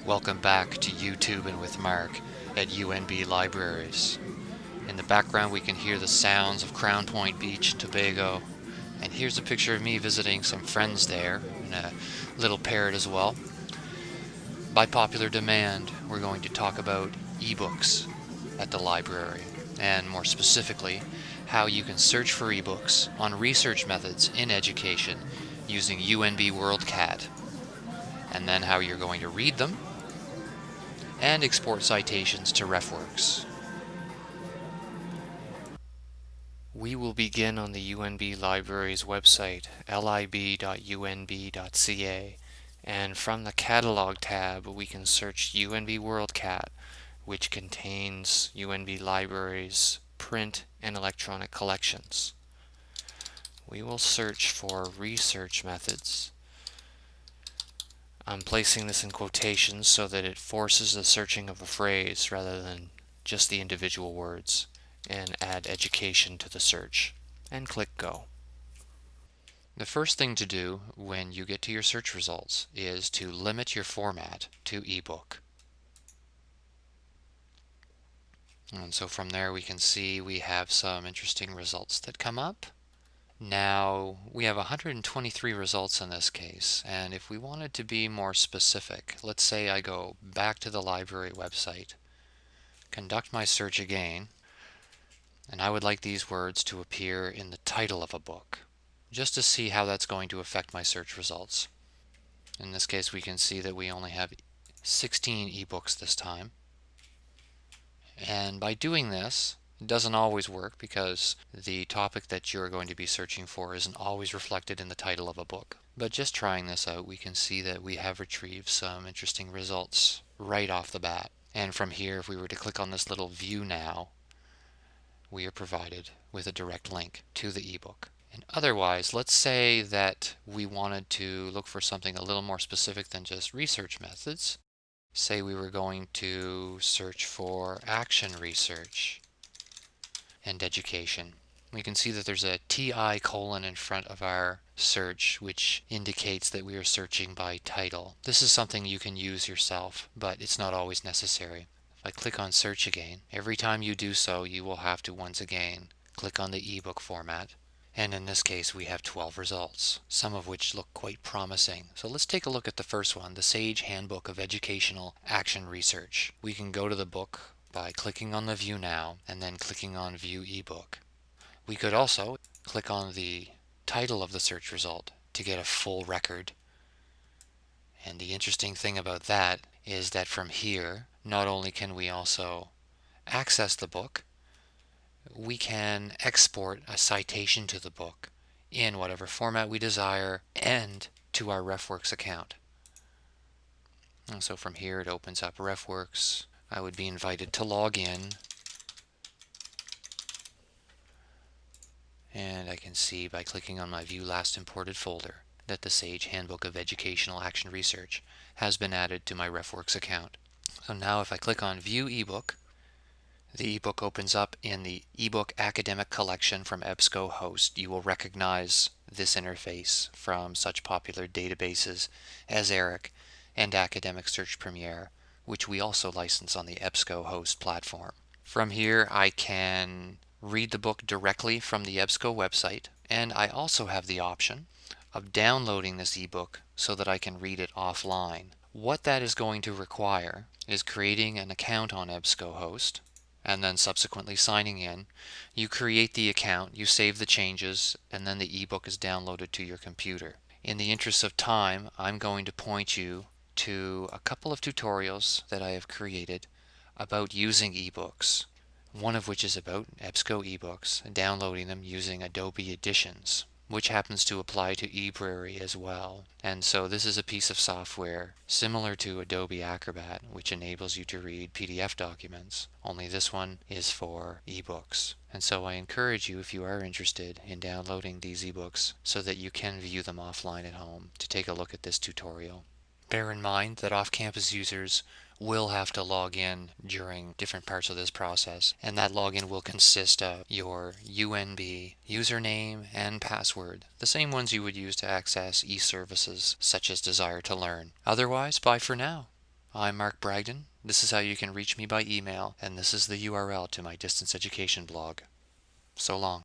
Welcome back to YouTube and with Mark at UNB Libraries. In the background we can hear the sounds of Crown Point Beach in Tobago, and here's a picture of me visiting some friends there, and a little parrot as well. By popular demand, we're going to talk about eBooks at the library, and more specifically, how you can search for eBooks on research methods in education using UNB WorldCat, and then how you're going to read them and export citations to RefWorks. We will begin on the UNB Libraries website, lib.unb.ca, and from the Catalog tab we can search UNB WorldCat, which contains UNB Libraries' print and electronic collections. We will search for research methods. I'm placing this in quotations so that it forces the searching of a phrase rather than just the individual words, and add education to the search, and click Go. The first thing to do when you get to your search results is to limit your format to ebook. And so from there we can see we have some interesting results that come up. Now, we have 123 results in this case, and if we wanted to be more specific, let's say I go back to the library website, conduct my search again, and I would like these words to appear in the title of a book, just to see how that's going to affect my search results. In this case, we can see that we only have 16 ebooks this time, and by doing this, it doesn't always work because the topic that you're going to be searching for isn't always reflected in the title of a book. But just trying this out, we can see that we have retrieved some interesting results right off the bat. And from here, if we were to click on this little View Now, we are provided with a direct link to the ebook. And otherwise, let's say that we wanted to look for something a little more specific than just research methods. Say we were going to search for action research and education. We can see that there's a TI colon in front of our search, which indicates that we are searching by title. This is something you can use yourself, but it's not always necessary. If I click on search again, every time you do so, you will have to once again click on the ebook format. And in this case, we have 12 results, some of which look quite promising. So let's take a look at the first one, the Sage Handbook of Educational Action Research. We can go to the book by clicking on the View Now and then clicking on View eBook. We could also click on the title of the search result to get a full record. And the interesting thing about that is that from here, not only can we also access the book, we can export a citation to the book in whatever format we desire and to our RefWorks account. And so from here it opens up RefWorks. I would be invited to log in, and I can see by clicking on my View Last Imported folder that the Sage Handbook of Educational Action Research has been added to my RefWorks account. So now if I click on View eBook, the ebook opens up in the eBook Academic Collection from EBSCOhost. You will recognize this interface from such popular databases as ERIC and Academic Search Premier, which we also license on the EBSCOhost platform. From here, I can read the book directly from the EBSCO website, and I also have the option of downloading this ebook so that I can read it offline. What that is going to require is creating an account on EBSCOhost, and then subsequently signing in. You create the account, you save the changes, and then the ebook is downloaded to your computer. In the interest of time, I'm going to point you to a couple of tutorials that I have created about using ebooks, one of which is about EBSCO ebooks and downloading them using Adobe Editions, which happens to apply to eBrary as well. And so this is a piece of software similar to Adobe Acrobat, which enables you to read PDF documents, only this one is for ebooks. And so I encourage you, if you are interested in downloading these ebooks so that you can view them offline at home, to take a look at this tutorial. Bear in mind that off-campus users will have to log in during different parts of this process, and that login will consist of your UNB username and password, the same ones you would use to access e-services such as Desire to Learn. Otherwise, bye for now. I'm Mark Bragdon. This is how you can reach me by email, and this is the URL to my distance education blog. So long.